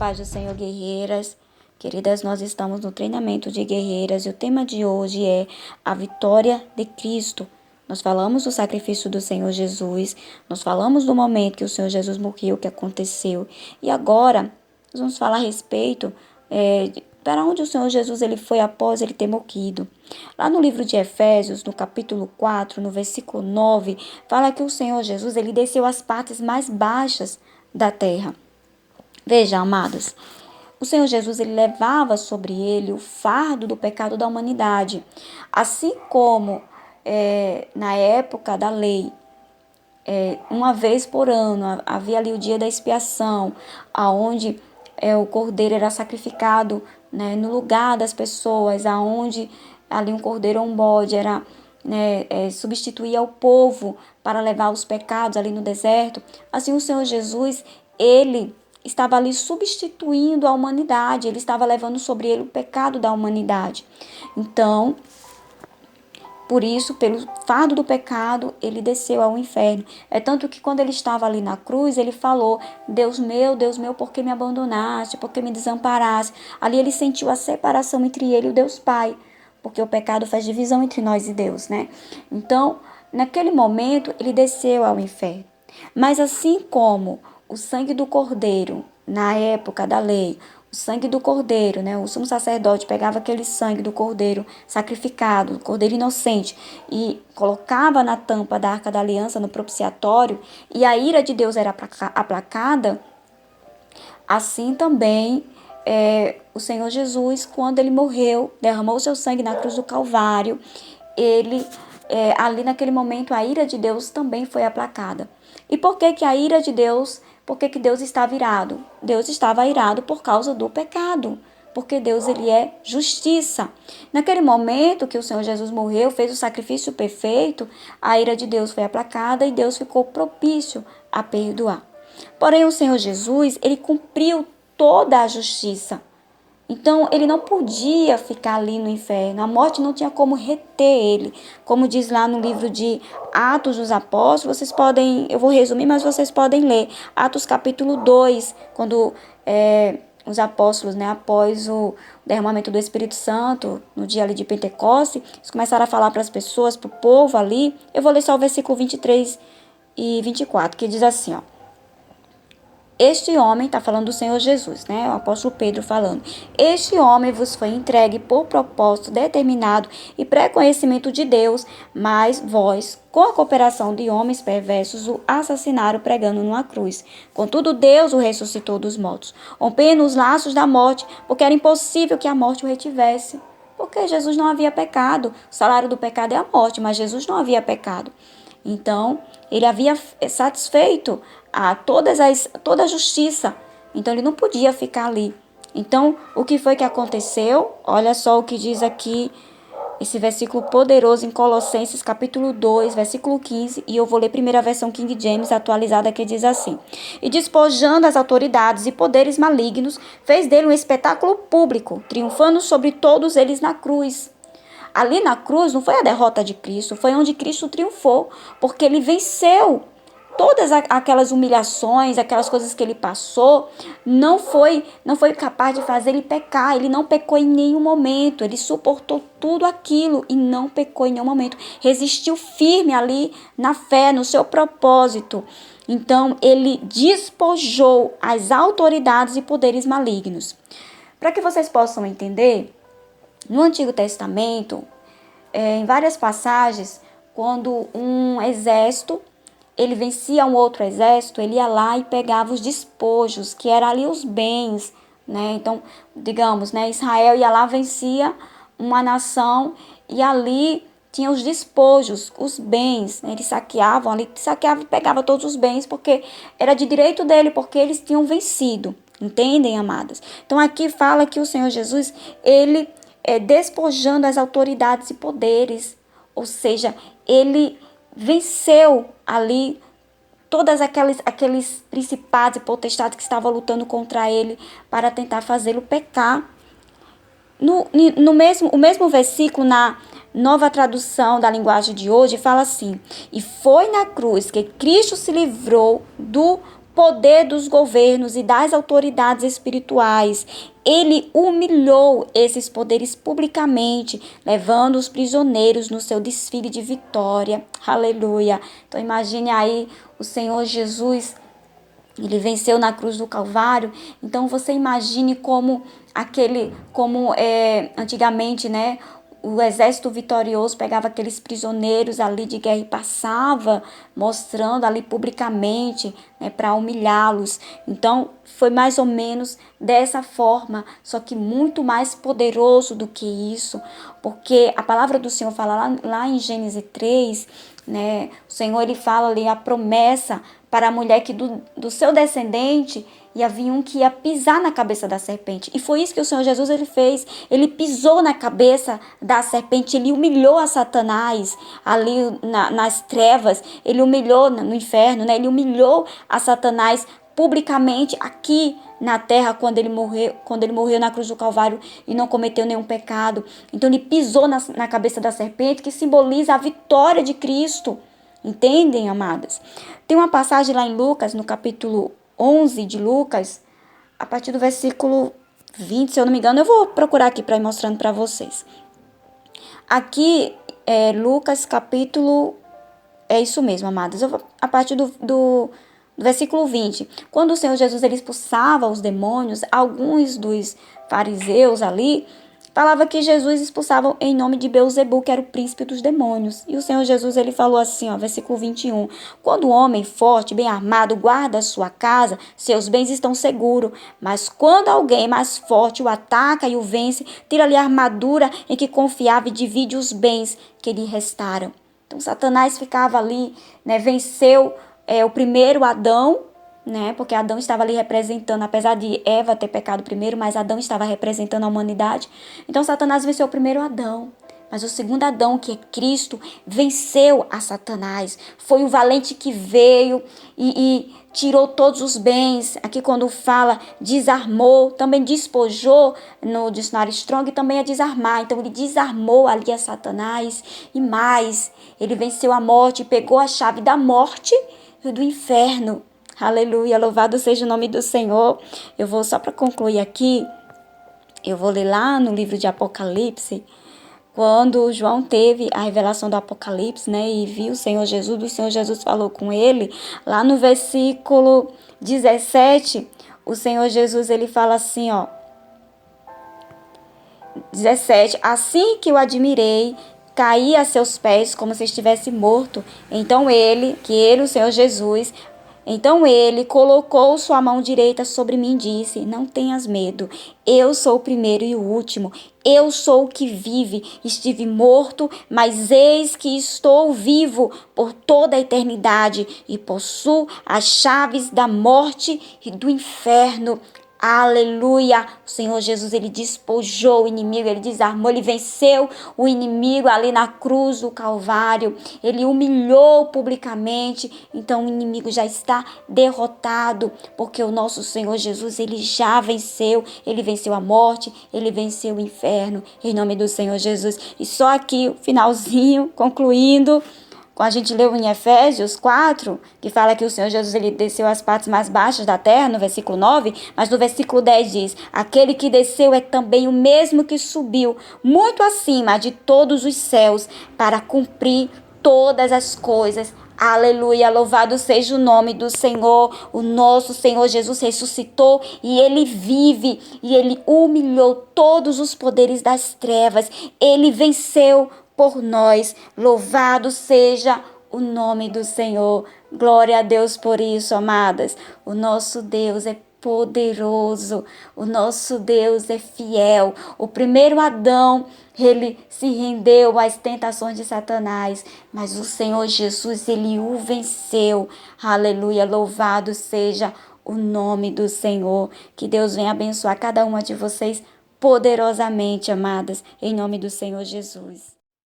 paz do Senhor, guerreiras. Queridas, nós estamos no treinamento de guerreiras e o tema de hoje é a vitória de Cristo. Nós falamos do sacrifício do Senhor Jesus, nós falamos do momento que o Senhor Jesus morreu, que aconteceu. E agora, nós vamos falar a respeito para onde o Senhor Jesus ele foi após ele ter morrido. Lá no livro de Efésios, no capítulo 4, no versículo 9, fala que o Senhor Jesus ele desceu às partes mais baixas da terra. Veja, amados, o Senhor Jesus ele levava sobre ele o fardo do pecado da humanidade. Assim como na época da lei, uma vez por ano, havia ali o dia da expiação, onde o cordeiro era sacrificado, né, no lugar das pessoas, aonde ali um cordeiro ou um bode era substituía o povo para levar os pecados ali no deserto. Assim o Senhor Jesus, ele estava ali substituindo a humanidade, ele estava levando sobre ele o pecado da humanidade. Então, por isso, pelo fardo do pecado, ele desceu ao inferno. É tanto que quando ele estava ali na cruz, ele falou: Deus meu, por que me abandonaste? Por que me desamparaste? Ali ele sentiu a separação entre ele e o Deus Pai, porque o pecado faz divisão entre nós e Deus, né? Então, naquele momento, ele desceu ao inferno. Mas assim como o sangue do cordeiro, na época da lei, o sangue do cordeiro, né? O sumo sacerdote pegava aquele sangue do cordeiro sacrificado, cordeiro inocente, e colocava na tampa da Arca da Aliança, no propiciatório, e a ira de Deus era aplacada. Assim também o Senhor Jesus, quando ele morreu, derramou seu sangue na cruz do Calvário, ele ali naquele momento a ira de Deus também foi aplacada. E por que a ira de Deus? Por que Deus estava irado? Deus estava irado por causa do pecado, porque Deus ele é justiça. Naquele momento que o Senhor Jesus morreu, fez o sacrifício perfeito, a ira de Deus foi aplacada e Deus ficou propício a perdoar. Porém, o Senhor Jesus, ele cumpriu toda a justiça. Então, ele não podia ficar ali no inferno. A morte não tinha como reter ele. Como diz lá no livro de Atos dos Apóstolos, vocês podem, eu vou resumir, mas vocês podem ler. Atos capítulo 2, quando os apóstolos, né, após o derramamento do Espírito Santo, no dia ali de Pentecostes, eles começaram a falar para as pessoas, para o povo ali. Eu vou ler só o versículo 23 e 24, que diz assim, ó. Este homem, está falando do Senhor Jesus, né? O apóstolo Pedro falando. Este homem vos foi entregue por propósito determinado e pré-conhecimento de Deus, mas vós, com a cooperação de homens perversos, o assassinaram pregando numa cruz. Contudo, Deus o ressuscitou dos mortos, rompendo os laços da morte, porque era impossível que a morte o retivesse. Porque Jesus não havia pecado. O salário do pecado é a morte, mas Jesus não havia pecado. Então, ele havia satisfeito toda a justiça. Então, ele não podia ficar ali. Então, o que foi que aconteceu? Olha só o que diz aqui, esse versículo poderoso em Colossenses, capítulo 2, versículo 15. E eu vou ler a primeira versão King James atualizada, que diz assim. E despojando as autoridades e poderes malignos, fez dele um espetáculo público, triunfando sobre todos eles na cruz. Ali na cruz não foi a derrota de Cristo, foi onde Cristo triunfou, porque ele venceu todas aquelas humilhações, aquelas coisas que ele passou, não foi capaz de fazer ele pecar. Ele não pecou em nenhum momento, ele suportou tudo aquilo e não pecou em nenhum momento, resistiu firme ali na fé, no seu propósito. Então ele despojou as autoridades e poderes malignos. Para que vocês possam entender, no Antigo Testamento, em várias passagens, quando um exército, ele vencia um outro exército, ele ia lá e pegava os despojos, que eram ali os bens, né? Então, digamos, né, Israel ia lá, vencia uma nação e ali tinha os despojos, os bens, né? Eles saqueavam e pegavam todos os bens, porque era de direito dele, porque eles tinham vencido. Entendem, amadas? Então, aqui fala que o Senhor Jesus, ele despojando as autoridades e poderes, ou seja, ele venceu ali todas aqueles principados e potestades que estavam lutando contra ele para tentar fazê-lo pecar. O mesmo versículo na Nova Tradução da Linguagem de Hoje fala assim: e foi na cruz que Cristo se livrou do poder dos governos e das autoridades espirituais. Ele humilhou esses poderes publicamente, levando os prisioneiros no seu desfile de vitória. Aleluia. Então imagine aí o Senhor Jesus, ele venceu na cruz do Calvário. Então você imagine como antigamente, né? O exército vitorioso pegava aqueles prisioneiros ali de guerra e passava mostrando ali publicamente, né, para humilhá-los. Então foi mais ou menos dessa forma, só que muito mais poderoso do que isso, porque a palavra do Senhor fala lá em Gênesis 3, né? O Senhor, ele fala ali a promessa para a mulher que do seu descendente ia vir um que ia pisar na cabeça da serpente. E foi isso que o Senhor Jesus ele fez. Ele pisou na cabeça da serpente, ele humilhou a Satanás ali nas trevas, ele humilhou no inferno, né? Ele humilhou a Satanás publicamente aqui na terra quando ele morreu na cruz do Calvário e não cometeu nenhum pecado. Então ele pisou na cabeça da serpente, que simboliza a vitória de Cristo. Entendem, amadas? Tem uma passagem lá em Lucas, no capítulo 11 de Lucas, a partir do versículo 20, se eu não me engano. Eu vou procurar aqui para ir mostrando para vocês. Aqui é Lucas capítulo... É isso mesmo, amadas. A partir do versículo 20. Quando o Senhor Jesus ele expulsava os demônios, alguns dos fariseus ali falava que Jesus expulsava em nome de Beelzebu, que era o príncipe dos demônios. E o Senhor Jesus ele falou assim, versículo 21. Quando o homem forte, bem armado, guarda a sua casa, seus bens estão seguros. Mas quando alguém mais forte o ataca e o vence, tira-lhe a armadura em que confiava e divide os bens que lhe restaram. Então Satanás ficava ali, né, venceu o primeiro Adão, né? Porque Adão estava ali representando, apesar de Eva ter pecado primeiro, mas Adão estava representando a humanidade. Então Satanás venceu o primeiro Adão. Mas o segundo Adão, que é Cristo, venceu a Satanás. Foi o valente que veio e tirou todos os bens. Aqui quando fala desarmou, também despojou no dicionário Strong, também é desarmar. Então ele desarmou ali a Satanás e mais. Ele venceu a morte, pegou a chave da morte e do inferno. Aleluia, louvado seja o nome do Senhor. Eu vou só para concluir aqui, eu vou ler lá no livro de Apocalipse, quando João teve a revelação do Apocalipse, né, e viu o Senhor Jesus falou com ele, lá no versículo 17, o Senhor Jesus, ele fala assim, 17, assim que o admirei, caí a seus pés como se estivesse morto. Então o Senhor Jesus, então ele colocou sua mão direita sobre mim e disse, não tenhas medo, eu sou o primeiro e o último, eu sou o que vive, estive morto, mas eis que estou vivo por toda a eternidade e possuo as chaves da morte e do inferno. Aleluia! O Senhor Jesus, ele despojou o inimigo, ele desarmou, ele venceu o inimigo ali na cruz do Calvário. Ele humilhou publicamente, então o inimigo já está derrotado, porque o nosso Senhor Jesus, ele já venceu. Ele venceu a morte, ele venceu o inferno, em nome do Senhor Jesus. E só aqui, o finalzinho, concluindo, quando a gente leu em Efésios 4, que fala que o Senhor Jesus ele desceu às partes mais baixas da terra, no versículo 9, mas no versículo 10 diz, aquele que desceu é também o mesmo que subiu, muito acima de todos os céus, para cumprir todas as coisas. Aleluia, louvado seja o nome do Senhor. O nosso Senhor Jesus ressuscitou e ele vive, e ele humilhou todos os poderes das trevas. Ele venceu por nós. Louvado seja o nome do Senhor. Glória a Deus por isso, amadas. O nosso Deus é poderoso, o nosso Deus é fiel. O primeiro Adão, ele se rendeu às tentações de Satanás, mas o Senhor Jesus, ele o venceu. Aleluia, louvado seja o nome do Senhor. Que Deus venha abençoar cada uma de vocês poderosamente, amadas, em nome do Senhor Jesus.